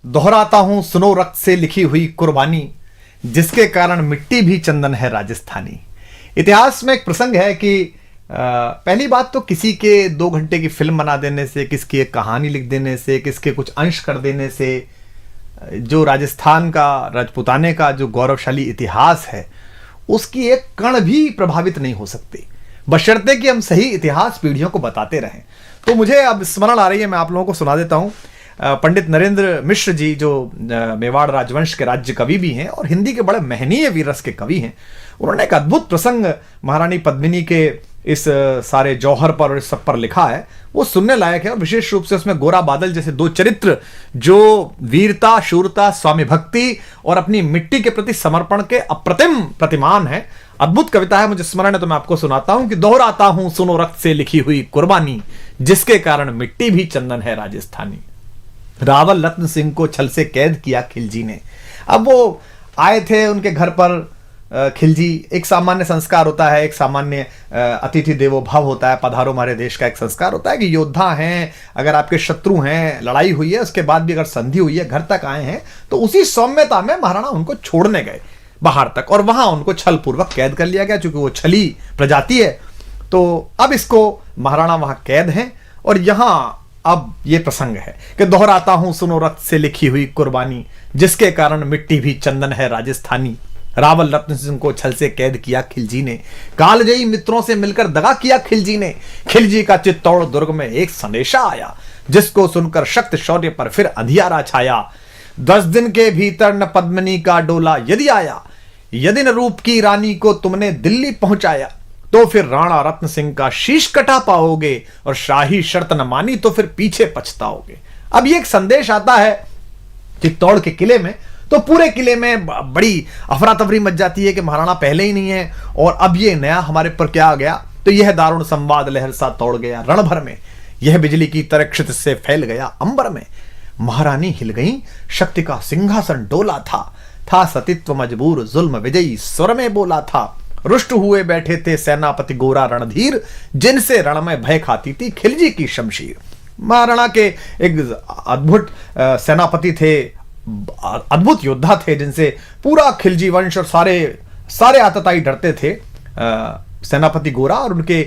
दोहराता हूं सुनो रक्त से लिखी हुई कुर्बानी, जिसके कारण मिट्टी भी चंदन है राजस्थानी। इतिहास में एक प्रसंग है कि पहली बात तो किसी के 2 घंटे की फिल्म बना देने से, किसकी एक कहानी लिख देने से, किसके कुछ अंश कर देने से जो राजस्थान का, राजपूताने का जो गौरवशाली इतिहास है, उसकी एक कण भी प्रभावित नहीं हो सकती, बशर्ते कि हम सही इतिहास पीढ़ियों को बताते रहें। तो मुझे अब स्मरण आ रही है, मैं आप लोगों को सुना देता हूं। पंडित नरेंद्र मिश्र जी, जो मेवाड़ राजवंश के राज्य कवि भी हैं और हिंदी के बड़े महनीय वीररस के कवि हैं, उन्होंने एक अद्भुत प्रसंग महारानी पद्मिनी के इस सारे जौहर पर और इस सब पर लिखा है। वो सुनने लायक है और विशेष रूप से उसमें गोरा बादल जैसे 2 चरित्र जो वीरता, शूरता, स्वामी भक्ति और अपनी मिट्टी के प्रति समर्पण के अप्रतिम प्रतिमान है। अद्भुत कविता है, मुझे स्मरण है तो मैं आपको सुनाता हूं कि दोहराता हूं सुनो रक्त से लिखी हुई कुर्बानी, जिसके कारण मिट्टी भी चंदन है राजस्थानी। रावल रत्न सिंह को छल से कैद किया खिलजी ने। अब वो आए थे उनके घर पर खिलजी, एक सामान्य संस्कार होता है, एक सामान्य अतिथि देवो भव होता है, पधारो हमारे देश का एक संस्कार होता है कि योद्धा हैं, अगर आपके शत्रु हैं, लड़ाई हुई है, उसके बाद भी अगर संधि हुई है, घर तक आए हैं, तो उसी सौम्यता में महाराणा उनको छोड़ने गए बाहर तक और वहां उनको छल पूर्वक कैद कर लिया गया। चूंकि वो छली प्रजाति है तो अब इसको महाराणा वहां कैद हैं। और यहां अब ये प्रसंग है कि दोहराता हूं सुनो रक्त से लिखी हुई कुर्बानी, जिसके कारण मिट्टी भी चंदन है राजस्थानी। रावल रत्न सिंह को छल से कैद किया खिलजी ने, कालजयी मित्रों से मिलकर दगा किया खिलजी ने। खिलजी का चित्तौड़ दुर्ग में एक संदेशा आया, जिसको सुनकर शक्त शौर्य पर फिर अंधियारा छाया। 10 दिन के भीतर न पद्मिनी का डोला यदि आया, यदि न रूप की रानी को तुमने दिल्ली पहुंचाया, तो फिर राणा रत्न सिंह का शीश कटा पाओगे और शाही शर्त न मानी तो फिर पीछे पछताओगे। अब ये एक संदेश आता है चित्तौड़ के किले में, तो पूरे किले में बड़ी अफरा तफरी मच जाती है कि महाराणा पहले ही नहीं है और अब ये नया हमारे पर क्या आ गया। तो यह दारुण संवाद लहर सा तोड़ गया रण भर में, यह बिजली की तरह क्षित से फैल गया अंबर में। महारानी हिल गई, शक्ति का सिंहासन डोला था सतीत्व मजबूर जुल्म विजयी स्वर में बोला था। रुष्ट हुए बैठे थे सेनापति गोरा रणधीर, जिनसे रण में भय खाती थी खिलजी की शमशीर। महाराणा के एक अद्भुत सेनापति थे, अद्भुत योद्धा थे, जिनसे पूरा खिलजी वंश और सारे आतताई डरते थे। सेनापति गोरा और उनके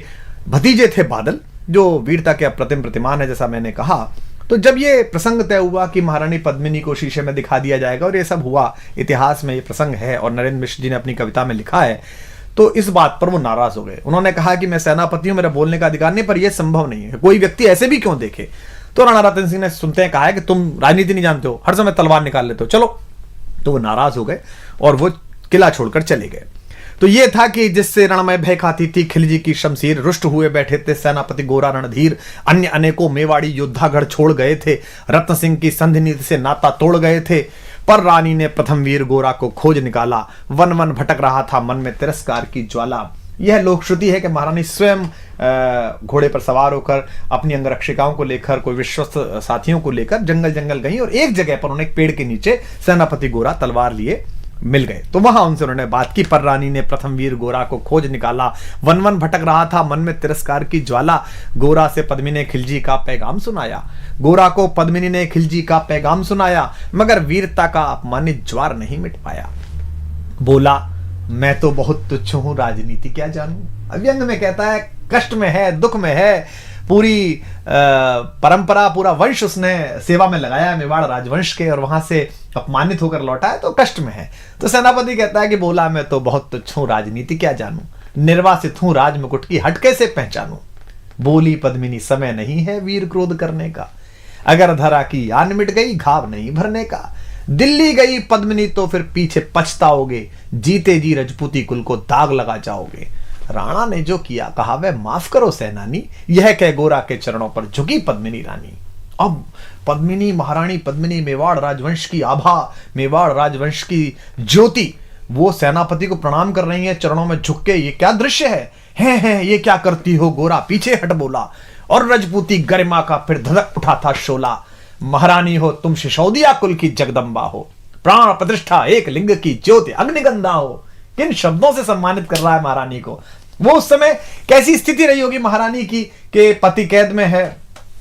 भतीजे थे बादल, जो वीरता के अप्रतिम प्रतिमान है, जैसा मैंने कहा। तो जब ये प्रसंग तय हुआ कि महारानी पद्मिनी को शीशे में दिखा दिया जाएगा और ये सब हुआ, इतिहास में ये प्रसंग है और नरेंद्र मिश्र जी ने अपनी कविता में लिखा है, तो इस बात पर वो नाराज हो गए। उन्होंने कहा कि मैं सेनापति हूं, मेरा बोलने का अधिकार नहीं, पर यह संभव नहीं है, कोई व्यक्ति ऐसे भी क्यों देखे। तो राणा रतन सिंह ने सुनते हैं कहा है कि तुम राजनीति नहीं जानते हो, हर समय तलवार निकाल लेते हो, चलो। तो वो नाराज हो गए और वो किला छोड़कर चले गए। तो ये था कि जिससे रण में भय खाती थी खिलजी की शमशीर, रुष्ट हुए बैठे थे सेनापति गोरा रणधीर। अन्य अनेकों मेवाड़ी योद्धागढ़ छोड़ गए थे, रत्न सिंह की संधि नीति से नाता तोड़ गए थे, पर रानी ने प्रथम वीर गोरा को खोज निकाला। वन वन भटक रहा था मन में तिरस्कार की ज्वाला। यह लोक श्रुति है कि महारानी स्वयं घोड़े पर सवार होकर अपनी अंगरक्षिकाओं को लेकर, कोई विश्वस्त साथियों को लेकर जंगल जंगल गई और एक जगह पर उन्हें एक पेड़ के नीचे सेनापति गोरा तलवार लिए मिल गए। तो वहां उनसे उन्होंने बात की, पर रानी ने प्रथम वीर गोरा को खोज निकाला। वन वन भटक रहा था मन में तिरस्कार की ज्वाला, गोरा से पद्मिनी ने खिलजी का पैगाम सुनाया। गोरा को पद्मिनी ने खिलजी का पैगाम सुनाया, मगर वीरता का अपमानित ज्वार नहीं मिट पाया। बोला मैं तो बहुत तुच्छ हूं, राजनीति क्या जानूं। व्यंग में कहता है कष्ट में है, दुख में है, पूरी परंपरा, पूरा वंश उसने सेवा में लगाया मेवाड़ राजवंश के और वहां से अपमानित होकर लौटा है, तो कष्ट में है। तो सेनापति कहता है कि बोला मैं तो बहुत तुच्छ हूं, राजनीति क्या जानूं, निर्वासित हूं राज मुकुट की हट कैसे पहचानूं। बोली पद्मिनी समय नहीं है वीर क्रोध करने का, अगर धरा की आन मिट गई घाव नहीं भरने का। दिल्ली गई पद्मिनी तो फिर पीछे पछताओगे, जीते जी रजपूती कुल को दाग लगा जाओगे। राणा ने जो किया कहा वह माफ करो सेनानी, यह कह गोरा के चरणों पर झुकी पद्मिनी रानी। अब पद्मिनी, महारानी पद्मिनी, मेवाड़ राजवंश की आभा, मेवाड़ राजवंश की ज्योति, वो सेनापति को प्रणाम कर रही है चरणों में झुक के। ये क्या दृश्य है ये क्या करती हो गोरा, पीछे हट बोला। और रजपूती गरिमा का फिर धधक उठा था शोला। महारानी हो तुम सिसोदिया कुल की जगदम्बा हो, प्राण प्रतिष्ठा एक लिंग की ज्योति अग्निगंधा हो। किन शब्दों से सम्मानित कर रहा है महारानी को। वो उस समय कैसी स्थिति रही होगी महारानी की कि पति कैद में है,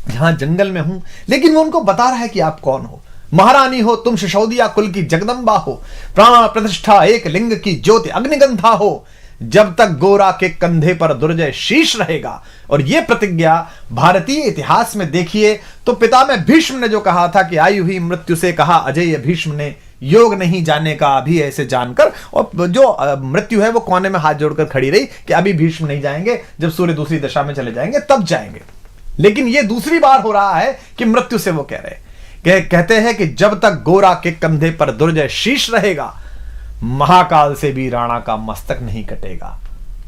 जहां जंगल में हूं, लेकिन वो उनको बता रहा है कि आप कौन हो। महारानी हो तुम सिसोदिया कुल की जगदम्बा हो, प्राण प्रतिष्ठा एक लिंग की ज्योति अग्निगंधा हो, जब तक गोरा के कंधे पर दुर्जय शीश रहेगा। और यह प्रतिज्ञा भारतीय इतिहास में देखिए तो पितामह भीष्म ने जो कहा था कि आई हुई मृत्यु से कहा अजय भीष्म ने, योग नहीं जाने का अभी ऐसे जानकर, और जो मृत्यु है वो कोने में हाथ जोड़कर खड़ी रही कि अभी भीष्म नहीं जाएंगे, जब सूर्य दूसरी दिशा में चले जाएंगे तब जाएंगे। लेकिन यह दूसरी बार हो रहा है कि मृत्यु से वो कह रहे कहते हैं कि जब तक गोरा के कंधे पर दुर्जय शीश रहेगा, महाकाल से भी राणा का मस्तक नहीं कटेगा।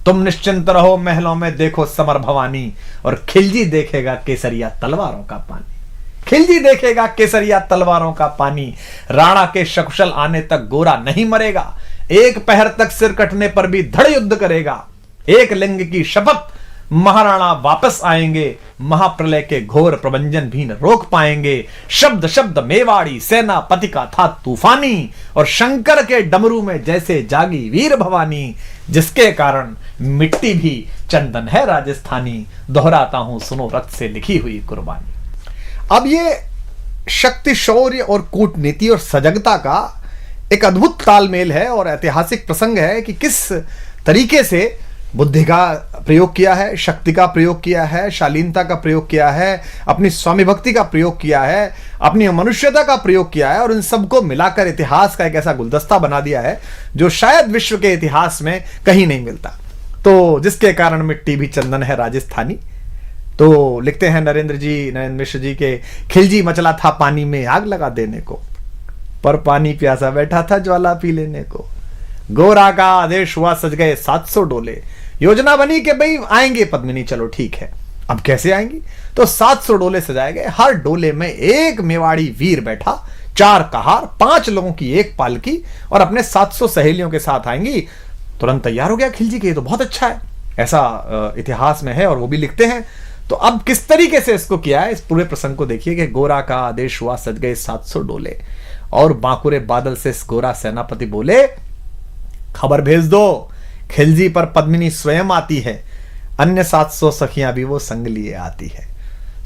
तुम निश्चिंत रहो महलों में देखो समर भवानी, और खिलजी देखेगा केसरिया तलवारों का पानी। खिलजी देखेगा केसरिया तलवारों का पानी। राणा के सकुशल आने तक गोरा नहीं मरेगा, एक पहर तक सिर कटने पर भी धड़ युद्ध करेगा। एक लिंग की शपथ, महाराणा वापस आएंगे, महाप्रलय के घोर प्रबंजन भी न रोक पाएंगे। शब्द शब्द मेवाड़ी सेनापति का था तूफानी, और शंकर के डमरू में जैसे जागी वीर भवानी, जिसके कारण मिट्टी भी चंदन है राजस्थानी, दोहराता हूं सुनो रक्त से लिखी हुई कुर्बानी। अब ये शक्ति, शौर्य और कूटनीति और सजगता का एक अद्भुत तालमेल है और ऐतिहासिक प्रसंग है कि किस तरीके से बुद्धि का प्रयोग किया है, शक्ति का प्रयोग किया है, शालीनता का प्रयोग किया है, अपनी स्वामी भक्ति का प्रयोग किया है, अपनी मनुष्यता का प्रयोग किया है, और इन सबको मिलाकर इतिहास का एक ऐसा गुलदस्ता बना दिया है जो शायद विश्व के इतिहास में कहीं नहीं मिलता। तो जिसके कारण मिट्टी भी चंदन है राजस्थानी। तो लिखते हैं नरेंद्र मिश्र जी के, खिलजी मचला था पानी में आग लगा देने को, पर पानी प्यासा बैठा था ज्वाला पी लेने को। गोरा का आदेश हुआ सज गए 700 डोले, योजना बनी कि भाई आएंगे पद्मिनी, चलो ठीक है। अब कैसे आएंगी? तो 700 डोले सजाए गए, हर डोले में एक मेवाड़ी वीर बैठा, 4 कहार, 5 लोगों की एक पालकी, और अपने 700 सहेलियों के साथ आएंगी। तुरंत तैयार हो गया खिलजी के, ये तो बहुत अच्छा है, ऐसा इतिहास में है और वो भी लिखते हैं। तो अब किस तरीके से इसको किया है, इस पूरे प्रसंग को देखिए कि गोरा का आदेश हुआ सज गए 700 डोले, और बांकुरे बादल से गोरा सेनापति बोले खबर भेज दो, खिलजी पर पद्मिनी स्वयं आती है, अन्य 700 सखियां भी वो संग लिए आती है।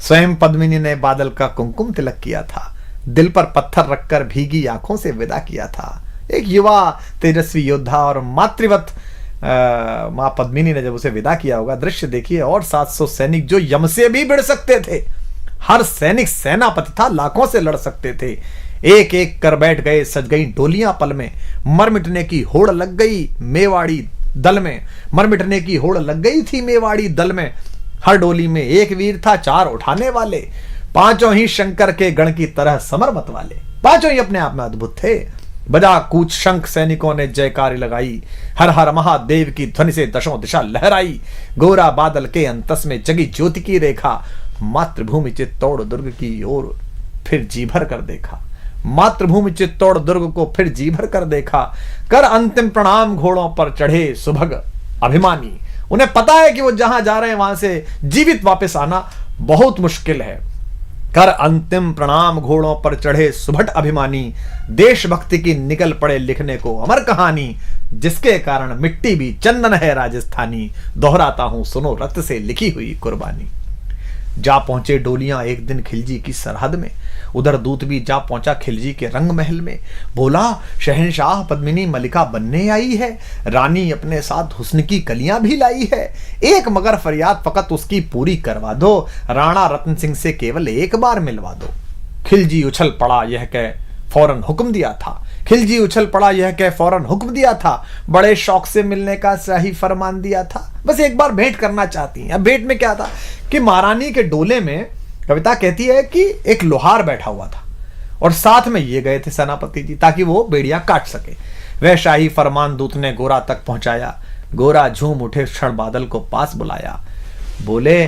स्वयं पद्मिनी ने बादल का कुमकुम तिलक किया था, दिल पर पत्थर रखकर भीगी आंखों से विदा किया था। एक युवा तेजस्वी योद्धा और मातृवत मां पद्मिनी ने जब उसे विदा किया होगा, दृश्य देखिए। और 700 सैनिक जो यम से भी भिड़ सकते थे, हर सैनिक सेनापति था, लाखों से लड़ सकते थे, एक एक कर बैठ गए, सज गई डोलियां पल में, मर मिटने की होड़ लग गई मेवाड़ी दल में, मर मिटने की होड़ लग गई थी मेवाड़ी दल में। हर डोली में एक वीर था, 4 उठाने वाले, पांचों ही शंकर के गण की तरह समर मत वाले, पांचों ही अपने आप में अद्भुत थे। बजा कूच शंख सैनिकों ने जयकारी लगाई, हर हर महादेव की ध्वनि से दशों दिशा लहराई। गोरा बादल के अंतस में जगी ज्योति की रेखा, मातृभूमि चित्तौड़ दुर्ग की ओर फिर जी भर कर देखा, मातृभूमि चित्तौड़ दुर्ग को फिर जी भर कर देखा। कर अंतिम प्रणाम घोड़ों पर चढ़े सुभग अभिमानी। उन्हें पता है कि वो जहां जा रहे हैं वहां से जीवित वापस आना बहुत मुश्किल है। कर अंतिम प्रणाम घोड़ों पर चढ़े सुभट अभिमानी, देशभक्ति की निकल पड़े लिखने को अमर कहानी, जिसके कारण मिट्टी भी चंदन है राजस्थानी, दोहराता हूं सुनो रक्त से लिखी हुई कुर्बानी। जा पहुंचे डोलियां एक दिन खिलजी की सरहद में, उधर दूत भी जा पहुंचा खिलजी के रंग महल में। बोला शहंशाह पद्मिनी मलिका बनने आई है, रानी अपने साथ हुस्न की कलियां भी लाई है, एक मगर फरियाद फकत उसकी पूरी करवा दो, राणा रतन सिंह से केवल एक बार मिलवा दो। खिलजी उछल पड़ा यह कह फौरन हुक्म दिया था, खिलजी उछल पड़ा यह कह फौरन हुक्म दिया था, बड़े शौक से मिलने का सही फरमान दिया था, बस एक बार भेंट करना चाहती हैं। अब भेंट में क्या था कि महारानी के डोले में कविता कहती है कि एक लोहार बैठा हुआ था और साथ में ये गए थे सेनापति जी ताकि वो बेड़ियां काट सके। वह शाही फरमान दूत ने गोरा तक पहुंचाया, गोरा झूम उठे क्षण बादल को पास बुलाया, बोले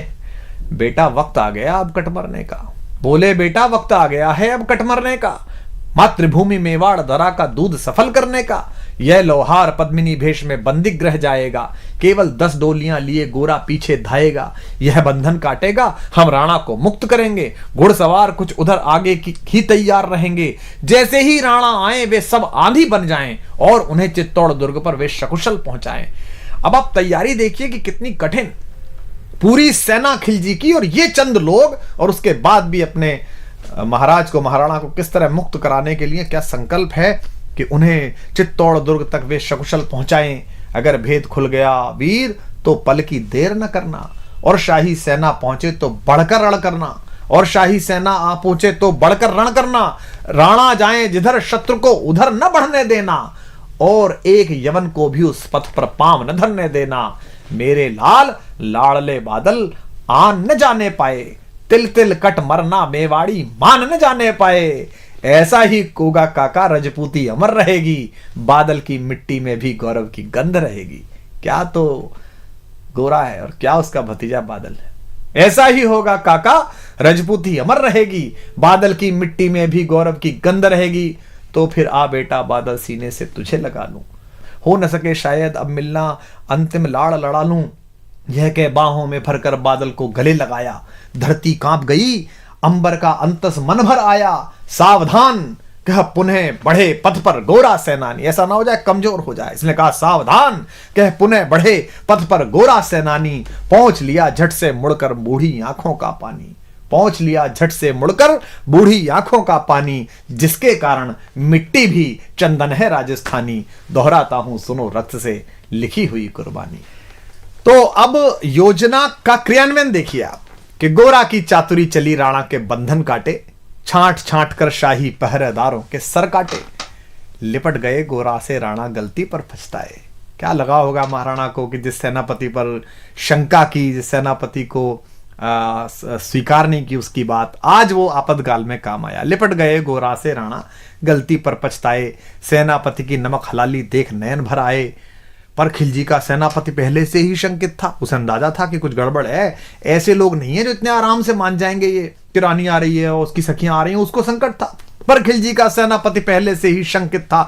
बेटा वक्त आ गया अब कट मरने का, बोले बेटा वक्त आ गया है अब कट मरने का, मातृभूमि मेवाड़ दरा का दूध सफल करने का। यह लोहार पद्मिनी भेष में बंदी ग्रह जाएगा, केवल 10 डोलियां लिए गोरा पीछे धाएगा, यह बंधन काटेगा हम राणा को मुक्त करेंगे, घुड़सवार कुछ उधर आगे ही तैयार रहेंगे, जैसे ही राणा आए वे सब आंधी बन जाएं और उन्हें चित्तौड़ दुर्ग पर वे सकुशल पहुंचाएं। अब आप तैयारी देखिए कि कितनी कठिन, पूरी सेना खिलजी की और ये चंद लोग, और उसके बाद भी अपने महाराज को, महाराणा को किस तरह मुक्त कराने के लिए क्या संकल्प है कि उन्हें चित्तौड़ दुर्ग तक वे सकुशल पहुंचाएं। अगर भेद खुल गया वीर तो पल की देर न करना, और शाही सेना पहुंचे तो बढ़कर रण करना, और शाही सेना आ पहुंचे तो बढ़कर रण करना। राणा जाए जिधर शत्रु को उधर न बढ़ने देना, और एक यवन को भी उस पथ पर पांव न धरने देना। मेरे लाल लाड़ले बादल आन न जाने पाए, तिल तिल कट मरना मेवाड़ी मान न जाने पाए। ऐसा ही कोगा काका रजपूती अमर रहेगी, बादल की मिट्टी में भी गौरव की गंध रहेगी। क्या तो गोरा है और क्या उसका भतीजा बादल है। ऐसा ही होगा काका, रजपूती अमर रहेगी, बादल की मिट्टी में भी गौरव की गंध रहेगी। तो फिर आ बेटा बादल, सीने से तुझे लगा लूं, हो न सके शायद अब मिलना, अंतिम लाड़ लड़ा लूं। यह कह बाहों में भरकर बादल को गले लगाया। धरती कांप गई, अंबर का अंतस मन भर आया। सावधान कह पुनः बढ़े पथ पर गोरा सेनानी। ऐसा ना हो जाए कमजोर हो जाए, इसने कहा सावधान कह पुनः बढ़े पथ पर गोरा सेनानी। पहुंच लिया झट से मुड़कर बूढ़ी आंखों का पानी, पहुंच लिया झट से मुड़कर बूढ़ी आंखों का पानी। जिसके कारण मिट्टी भी चंदन है राजस्थानी, दोहराता हूं सुनो रक्त से लिखी हुई कुर्बानी। तो अब योजना का क्रियान्वयन देखिए आप कि गोरा की चातुरी चली, राणा के बंधन काटे, छांट छांट कर शाही पहरेदारों के सर काटे। लिपट गए गोरा से राणा गलती पर पछताए। क्या लगा होगा महाराणा को कि जिस सेनापति पर शंका की, जिस सेनापति को स्वीकार नहीं की उसकी बात, आज वो आपातकाल में काम आया। लिपट गए गोरा से राणा गलती पर पछताए, सेनापति की नमक हलाली देख नयन भर आए। पर खिलजी का सेनापति पहले से ही शंकित था, उसे अंदाजा था कि कुछ गड़बड़ है। ऐसे लोग नहीं है जो इतने आराम से मान जाएंगे ये कि रानी आ रही है और उसकी सखियां आ रही हैं, उसको संकट था। पर खिलजी का सेनापति पहले से ही शंकित था,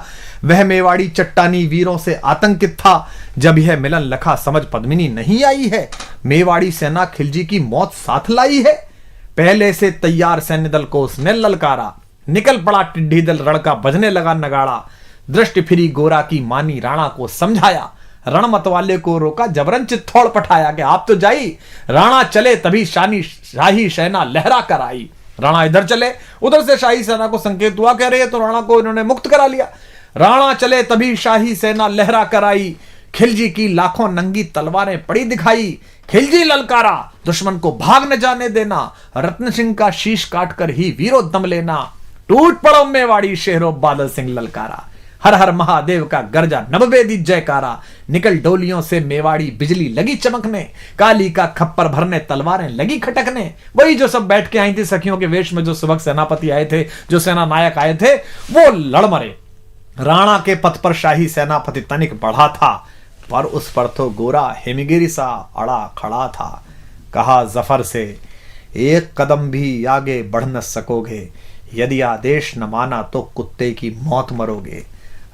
वह मेवाड़ी चट्टानी वीरों से आतंकित था। जब यह मिलन लखा समझ पद्मिनी नहीं आई है, मेवाड़ी सेना खिलजी की मौत साथ लाई है। पहले से तैयार सैन्य दल को उसने ललकारा, निकल पड़ा टिड्डी दल, रण का बजने लगा नगाड़ा। दृष्टि फिरी गोरा की मानी, राणा को समझाया, रण मतवाले को रोका, जबरन चित्तौड़ पठाया कि आप तो जाई। राणा चले तभी शाही सेना लहरा कर आई। राणा इधर चले, उधर से शाही सेना को संकेत हुआ, कह रहे हैं तो राणा को इन्होंने मुक्त करा लिया। राणा चले तभी शाही सेना लहरा कर आई। खिलजी की लाखों नंगी तलवारें पड़ी दिखाई। खिलजी ललकारा, दुश्मन को भाग न जाने देना, रत्न सिंह का शीश काटकर ही वीरो दम लेना। टूट पड़ो मेवाड़ी शेरों, बादल सिंह ललकारा, हर हर महादेव का गर्जा नभवेदी जयकारा। निकल डोलियों से मेवाड़ी बिजली लगी चमकने, काली का खप्पर भरने तलवारें लगी खटकने। वही जो सब बैठ के आई थी सखियों के वेश में, जो सुबह सेनापति आए थे, जो सेना नायक आए थे, वो लड़ मरे। राणा के पथ पर शाही सेनापति तनिक बढ़ा था, पर उस पर तो गोरा हिमगिरी सा अड़ा खड़ा था। कहा जफर से, एक कदम भी आगे बढ़ न सकोगे, यदि आदेश न माना तो कुत्ते की मौत मरोगे।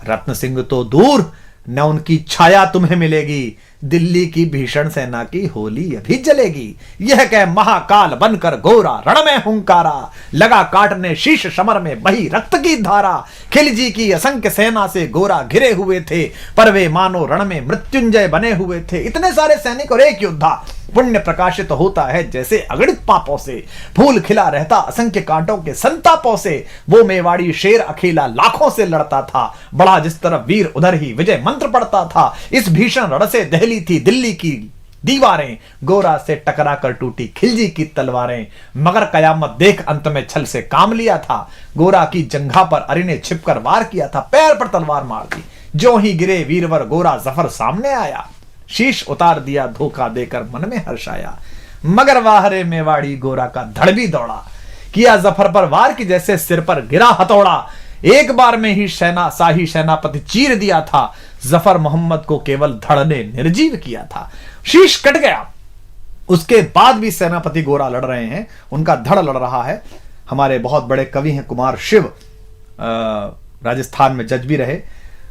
रत्न सिंह तो दूर, न उनकी छाया तुम्हें मिलेगी, दिल्ली की भीषण सेना की होली अभी जलेगी। यह कह महाकाल बनकर गोरा रण में हुंकारा, लगा काटने शीश समर में बही रक्त की धारा। खिलजी की असंख्य सेना से गोरा घिरे हुए थे, पर वे मानो रण में मृत्युंजय बने हुए थे। इतने सारे सैनिक और एक योद्धा, पुण्य प्रकाशित होता है जैसे अगणित पापों से, फूल खिला रहता असंख्य कांटों के संतापों से। वो मेवाड़ी शेर अकेला लाखों से लड़ता था, बड़ा जिस तरफ वीर उधर ही विजय मंत्र पढ़ता था। इस भीषण रण से दहली थी दिल्ली की दीवारें, गोरा से टकरा कर टूटी खिलजी की तलवारें। मगर कयामत देख अंत में छल से काम लिया था, गोरा की जंघा पर अरि ने छिपकर वार किया था, पैर पर तलवार मार दी। जो ही गिरे वीरवर गोरा जफर सामने आया, शीश उतार दिया धोखा देकर मन में हर्ष आया। मगर वाहरे मेवाड़ी गोरा का धड़ भी दौड़ा, किया जफर पर वार की जैसे सिर पर गिरा हथौड़ा। एक बार में ही शाही सेनापति चीर दिया था, जफर मोहम्मद को केवल धड़ ने निर्जीव किया था। शीश कट गया, उसके बाद भी सेनापति गोरा लड़ रहे हैं, उनका धड़ लड़ रहा है। हमारे बहुत बड़े कवि हैं कुमार शिव, राजस्थान में जज भी रहे।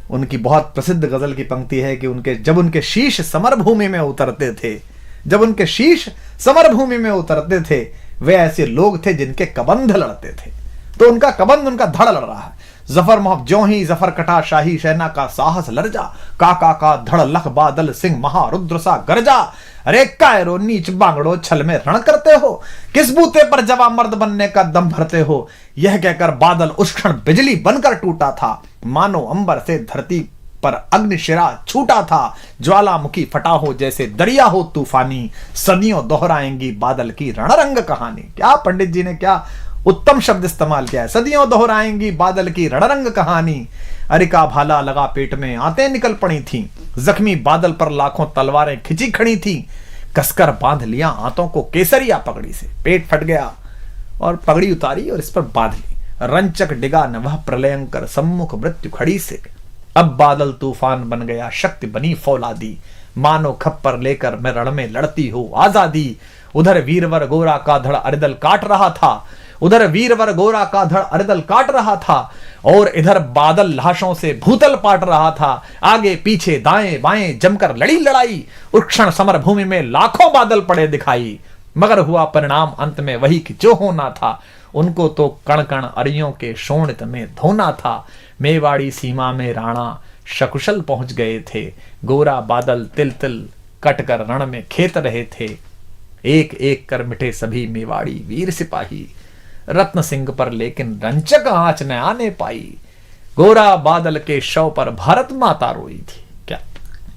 उनकी बहुत प्रसिद्ध गजल की पंक्ति है कि जब उनके शीश समरभूमि में उतरते थे, जब उनके शीश समरभूमि में उतरते थे, वे ऐसे लोग थे जिनके कबंध लड़ते थे। तो उनका कबंध, उनका धड़ लड़ रहा है। जफर मोहब्बत ज्यों ही जफर कटा शाही शहना का साहस लरजा, काका का धड़ लख बादल सिंह महारुद्र सा गरजा। अरे कायरो नीच बांगड़ो छल में रण करते हो, किस बूते पर जवा मर्द बनने का दम भरते हो। यह कहकर बादल उस क्षण बिजली बनकर टूटा था, मानो अंबर से धरती पर अग्निशिरा छूटा था। ज्वालामुखी फटा हो जैसे दरिया हो तूफानी, सदियों दोहराएंगी बादल की रणरंग कहानी। क्या पंडित जी ने क्या उत्तम शब्द इस्तेमाल किया है, सदियों दोहराएंगी बादल की रणरंग कहानी। अरिका भाला लगा पेट में आंतें निकल पड़ी थी, जख्मी बादल पर लाखों तलवारें खिंची खड़ी थी। कसकर बांध लिया आंतों को केसरिया पगड़ी से, पेट फट गया और पगड़ी उतारी और इस पर बांध ली। रंचक डिगा न वह प्रलयंकर सम्मुख मृत्यु खड़ी से। अब बादल तूफान बन गया शक्ति बनी फौलादी, मानो खप्पर लेकर मैं रण में लड़ती हो आजादी। उधर वीरवर गोरा का धड़ अरिदल काट रहा था, उधर वीरवर गोरा का धड़ अरिदल काट रहा था, और इधर बादल लाशों से भूतल पाट रहा था। आगे पीछे दाएं बाएं जमकर लड़ी लड़ाई, उस क्षण समर भूमि में लाखों बादल पड़े दिखाई। मगर हुआ परिणाम अंत में वही कि जो होना था, उनको तो कण कण अरियों के शोणित में धोना था। मेवाड़ी सीमा में राणा सकुशल पहुंच गए थे, गोरा बादल तिल तिल कटकर रण में खेत रहे थे। एक एक कर मिटे सभी मेवाड़ी वीर सिपाही, रत्न सिंह पर लेकिन रंचक आंच न आने पाई। गोरा बादल के शव पर भारत माता रोई थी। क्या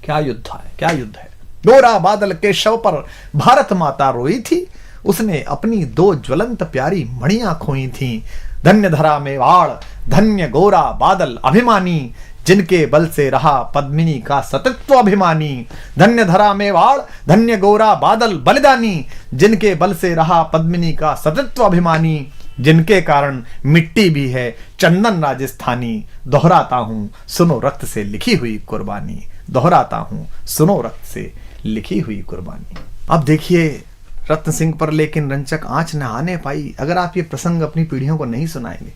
क्या युद्ध है, क्या युद्ध है। गोरा बादल के शव पर भारत माता रोई थी, उसने अपनी दो ज्वलंत प्यारी मणियां खोई थी। धन्य धरा मेवाड़, धन्य गोरा बादल अभिमानी, जिनके बल से रहा पद्मिनी का सतत्व अभिमानी। धन्य धरा मेवाड़, धन्य गोरा बादल बलिदानी, जिनके बल से रहा पद्मिनी का सतत्व अभिमानी। जिनके कारण मिट्टी भी है चंदन राजस्थानी, दोहराता हूं सुनो रक्त से लिखी हुई कुर्बानी। दोहराता हूं सुनो रक्त से लिखी हुई कुर्बानी। अब देखिए रत्न सिंह पर लेकिन रंचक आंच न आने पाई। अगर आप ये प्रसंग अपनी पीढ़ियों को नहीं सुनाएंगे,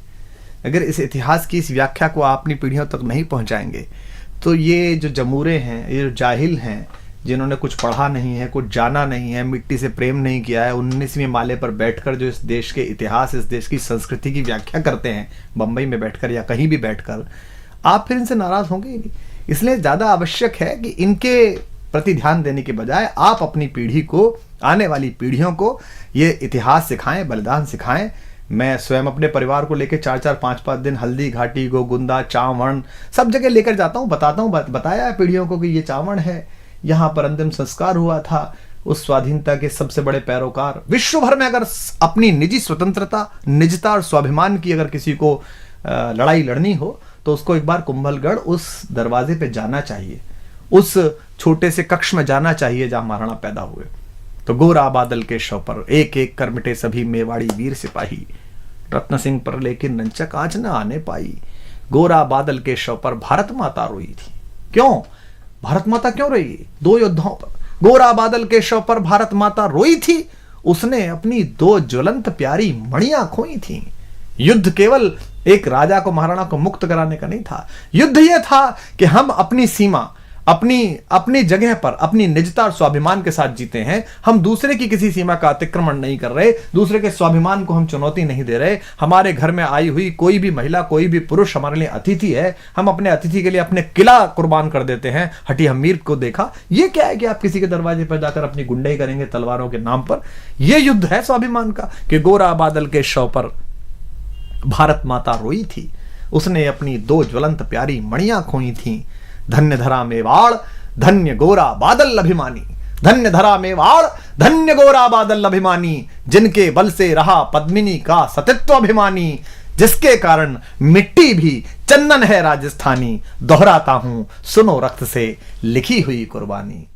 अगर इस इतिहास की इस व्याख्या को आप अपनी पीढ़ियों तक नहीं पहुंचाएंगे, तो ये जो जमूरे हैं, ये जो जाहिल हैं, जिन्होंने कुछ पढ़ा नहीं है, कुछ जाना नहीं है, मिट्टी से प्रेम नहीं किया है, 19वीं माले पर बैठकर जो इस देश के इतिहास, इस देश की संस्कृति की व्याख्या करते हैं, बंबई में बैठकर या कहीं भी बैठकर, आप फिर इनसे नाराज होंगे ही नहीं। इसलिए ज़्यादा आवश्यक है कि इनके प्रति ध्यान देने के बजाय आप अपनी पीढ़ी को, आने वाली पीढ़ियों को ये इतिहास सिखाएं, बलिदान सिखाएं। मैं स्वयं अपने परिवार को लेकर 4-4, 5-5 दिन हल्दी घाटी, गोगुंदा, चावण सब जगह लेकर जाता हूँ, बताता हूँ, बताया है पीढ़ियों को कि ये चावण है, यहाँ पर अंतिम संस्कार हुआ था उस स्वाधीनता के सबसे बड़े पैरोकार। विश्व भर में अगर अपनी निजी स्वतंत्रता, निजता और स्वाभिमान की अगर किसी को लड़ाई लड़नी हो, तो उसको एक बार कुंभलगढ़ उस दरवाजे पे जाना चाहिए, उस छोटे से कक्ष में जाना चाहिए जहां महाराणा पैदा हुए। तो गोरा बादल के शव पर एक एक कर मिटे सभी मेवाड़ी वीर सिपाही, रत्न सिंह पर लेकिन रंचक आंच न आने पाई। गोरा बादल के शव पर भारत माता रोई थी। क्यों भारत माता क्यों रोई? दो योद्धाओं पर। गोरा बादल के शव पर भारत माता रोई थी, उसने अपनी दो ज्वलंत प्यारी मणियां खोई थी। युद्ध केवल एक राजा को, महाराणा को मुक्त कराने का नहीं था। युद्ध यह था कि हम अपनी सीमा, अपनी जगह पर अपनी निजता और स्वाभिमान के साथ जीते हैं। हम दूसरे की किसी सीमा का अतिक्रमण नहीं कर रहे, दूसरे के स्वाभिमान को हम चुनौती नहीं दे रहे। हमारे घर में आई हुई कोई भी महिला, कोई भी पुरुष हमारे लिए अतिथि है, हम अपने अतिथि के लिए अपने किला कुर्बान कर देते हैं। हटी हमीर को देखा, ये क्या है कि आप किसी के दरवाजे पर जाकर अपनी गुंडाई करेंगे तलवारों के नाम पर? यह युद्ध है स्वाभिमान का कि गोरा बादल के शव पर भारत माता रोई थी, उसने अपनी दो ज्वलंत प्यारी मणियां खोई थी। धन्य धरा मेवाड़, धन्य गोरा बादल अभिमानी। धन्य धरा मेवाड़, धन्य गोरा बादल अभिमानी, जिनके बल से रहा पद्मिनी का सतित्व अभिमानी, जिसके कारण मिट्टी भी चंदन है राजस्थानी। दोहराता हूं सुनो रक्त से लिखी हुई कुर्बानी।